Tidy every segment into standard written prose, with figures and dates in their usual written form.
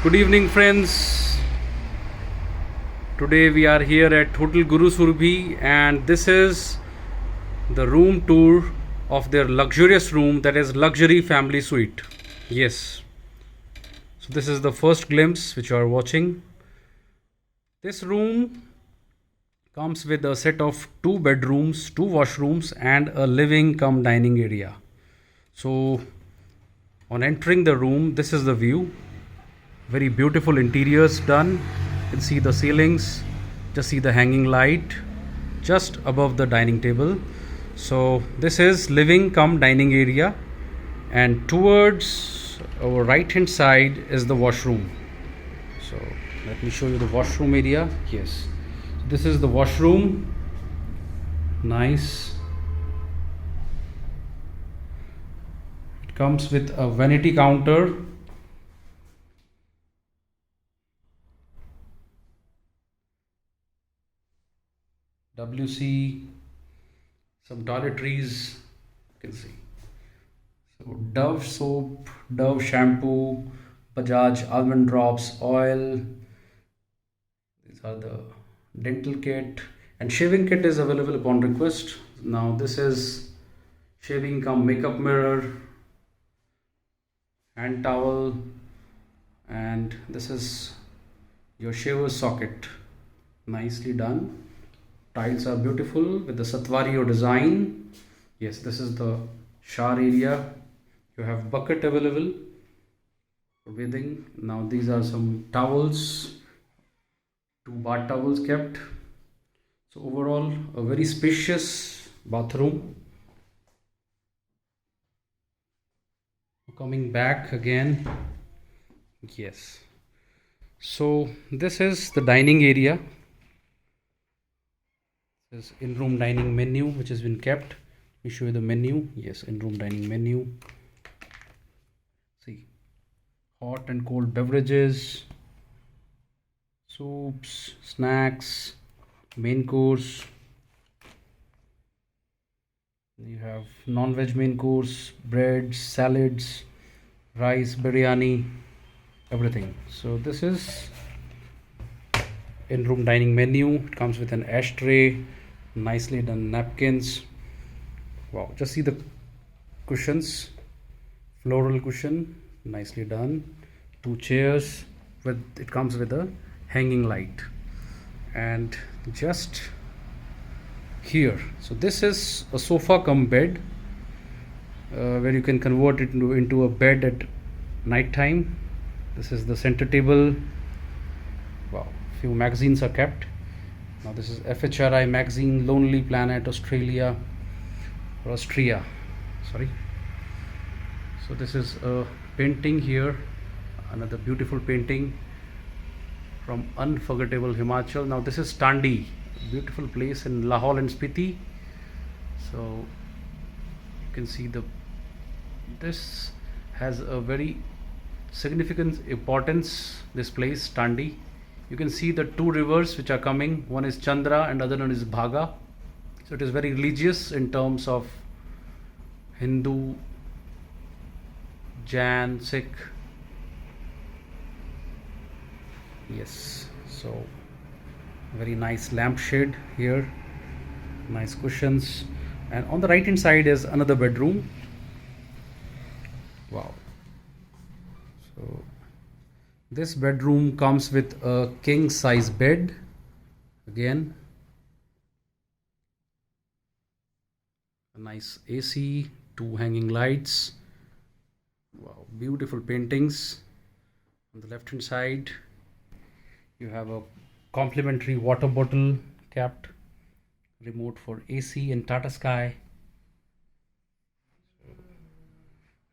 Good evening, friends. Today we are here at Hotel Guru Surbhi, and this is the room tour of their luxurious room, that is luxury family suite. Yes, so this is the first glimpse which you are watching. This room comes with a set of two bedrooms, two washrooms, and a living cum dining area. So, on entering the room, this is the view. Very beautiful interiors done. You can see the ceilings, just see the hanging light just above the dining table. So this is living cum dining area, and towards our right hand side is the washroom. So let me show you the washroom area. Yes, this is the washroom. Nice. It comes with a vanity counter, WC, some toiletries, you can see. So Dove soap, Dove shampoo, Bajaj almond drops, oil. These are the dental kit, and shaving kit is available upon request. Now this is shaving cum makeup mirror, hand towel, and this is your shaver socket. Nicely done. Tiles are beautiful with the Satvario design. Yes, this is the shower area. You have bucket available for bathing. Now these are some towels, two bath towels kept. So overall, a very spacious bathroom. Coming back again. Yes. So this is the dining area. This in-room dining menu which has been kept. Let me show you the menu. Yes, in-room dining menu. See, hot and cold beverages, soups, snacks, main course. You have non-veg main course, breads, salads, rice, biryani, everything. So this is in-room dining menu. It comes with an ashtray, nicely done napkins. Wow, just see the cushions, floral cushion, nicely done. Two chairs, with it comes with a hanging light, and just here, so this is a sofa cum bed, where you can convert it into a bed at night time. This is the center table. Wow, few magazines are kept. Now this is FHRI magazine, Lonely Planet, Australia, or Austria, sorry. So this is a painting here, another beautiful painting from unforgettable Himachal. Now this is Tandi, beautiful place in Lahore and Spiti. So you can see this has a very significant importance, this place Tandi. You can see the two rivers which are coming. One is Chandra and other one is Bhaga. So it is very religious in terms of Hindu, Jain, Sikh. Yes, so very nice lampshade here, nice cushions, and on the right hand side is another bedroom. Wow. So this bedroom comes with a king size bed. Again, a nice AC, two hanging lights. Wow, beautiful paintings. On the left hand side, you have a complimentary water bottle capped, remote for AC and Tata Sky.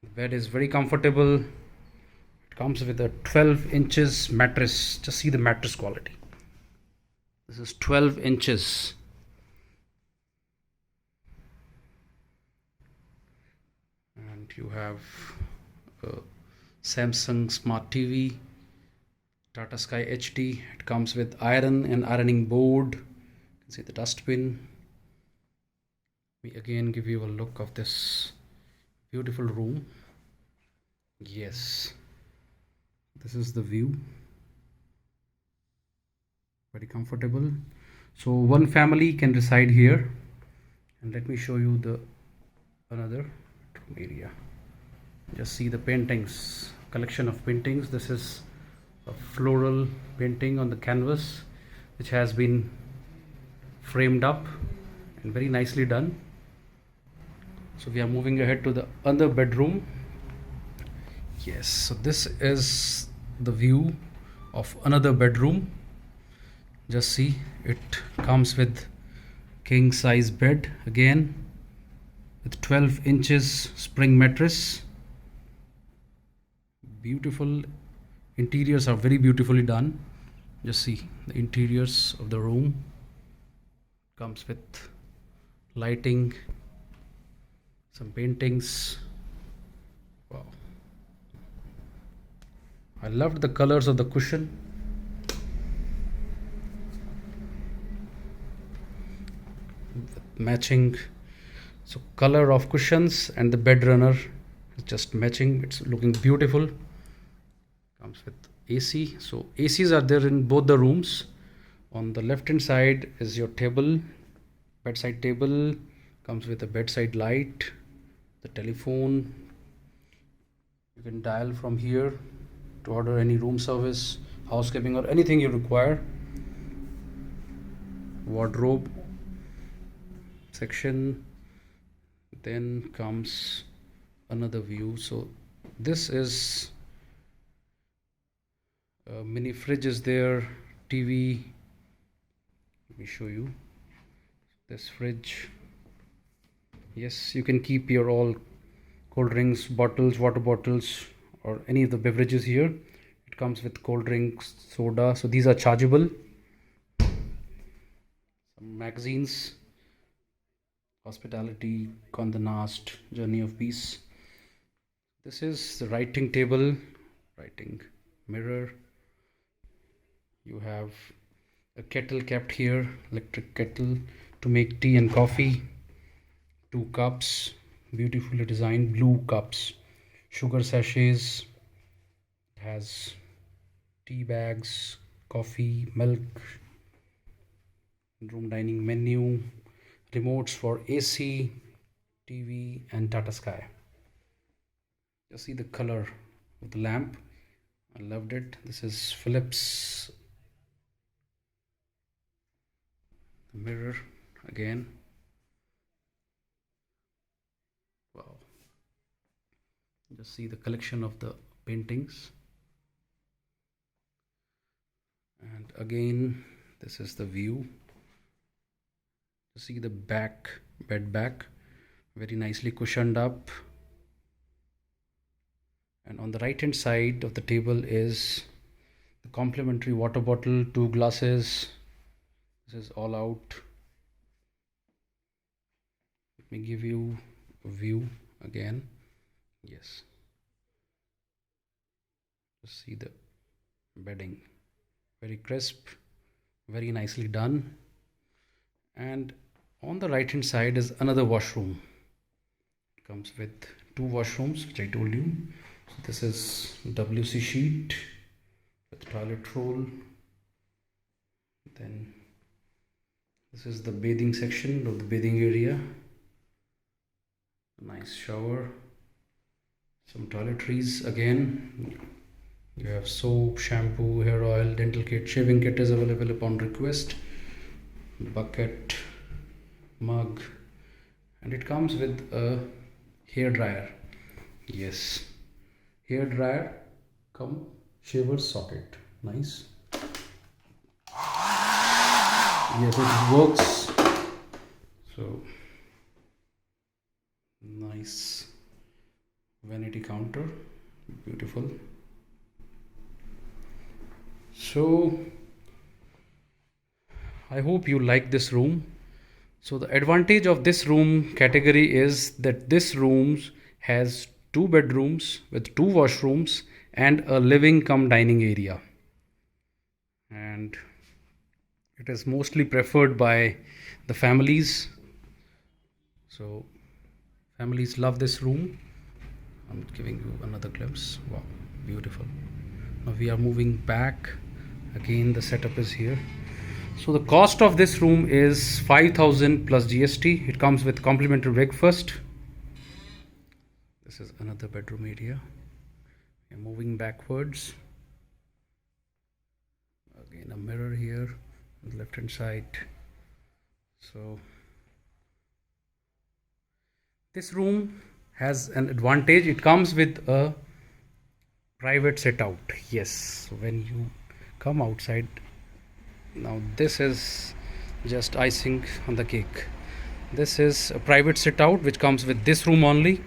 The bed is very comfortable. It comes with a 12 inches mattress. Just see the mattress quality. This is 12 inches. And you have a Samsung Smart TV, Tata Sky HD. It comes with iron and ironing board. You can see the dustbin. We again give you a look of this beautiful room. Yes, This is the view, very comfortable. So one family can reside here. And let me show you the another area. Just see the paintings, collection of paintings. This is a floral painting on the canvas which has been framed up and very nicely done. So we are moving ahead to the other bedroom. Yes, so this is the view of another bedroom. Just see, it comes with king size bed again with 12 inches spring mattress. Beautiful interiors are very beautifully done. Just see the interiors of the room. Comes with lighting, some paintings. Wow, I loved the colors of the cushion. Matching, so color of cushions and the bed runner is just matching. It's looking beautiful. Comes with AC, so ACs are there in both the rooms. On the left hand side is your table, bedside table. Comes with a bedside light, the telephone. You can dial from here to order any room service, housekeeping, or anything you require. Wardrobe section. Then comes another view. So this is a mini fridge is there, TV. Let me show you this fridge. Yes, you can keep your all cold drinks bottles, water bottles, or any of the beverages here. It comes with cold drinks, soda, so these are chargeable. Some magazines, Hospitality, Condé Nast, Journey of Peace. This is the writing table, writing mirror. You have a kettle kept here, electric kettle to make tea and coffee. 2 cups, beautifully designed blue cups. Sugar sachets. It has tea bags, coffee, milk. Room dining menu. Remotes for AC, TV, and Tata Sky. Just see the color of the lamp. I loved it. This is Philips. The mirror again. Wow. Just see the collection of the paintings. And again, this is the view. See the back, bed back, very nicely cushioned up. And on the right hand side of the table is the complimentary water bottle, 2 glasses. This is all out. Let me give you a view again. Yes, just see the bedding, very crisp, very nicely done. And on the right hand side is another washroom. It comes with 2 washrooms, which I told you. So this is WC sheet with toilet roll. Then this is the bathing section of the bathing area. Nice shower, some toiletries again. You have soap, shampoo, hair oil, dental kit, shaving kit is available upon request. Bucket, mug, and it comes with a hair dryer. Yes, hair dryer come shaver socket. Nice. Yes, it works. So nice vanity counter, beautiful. So I hope you like this room. So the advantage of this room category is that this room has 2 bedrooms with 2 washrooms and a living cum dining area. And it is mostly preferred by the families. So families love this room. I'm giving you another glimpse. Wow, beautiful. Now we are moving back. Again the setup is here. So the cost of this room is 5,000 plus GST. It comes with complimentary breakfast. This is another bedroom area. We are moving backwards. Again a mirror here on the left hand side. So this room has an advantage. It comes with a private sit out. Yes, when you come outside, now this is just icing on the cake. This is a private sit out which comes with this room only.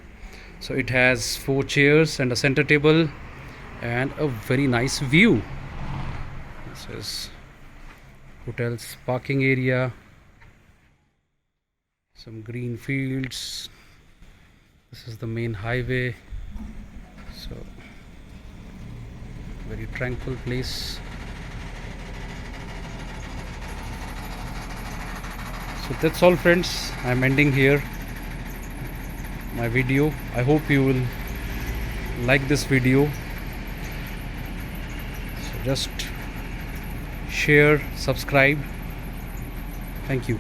So it has 4 chairs and a center table and a very nice view. This is hotel's parking area, some green fields. This is the main highway. So very tranquil place. So that's all friends, I'm ending here my video. I hope you will like this video. So just share, subscribe. Thank you.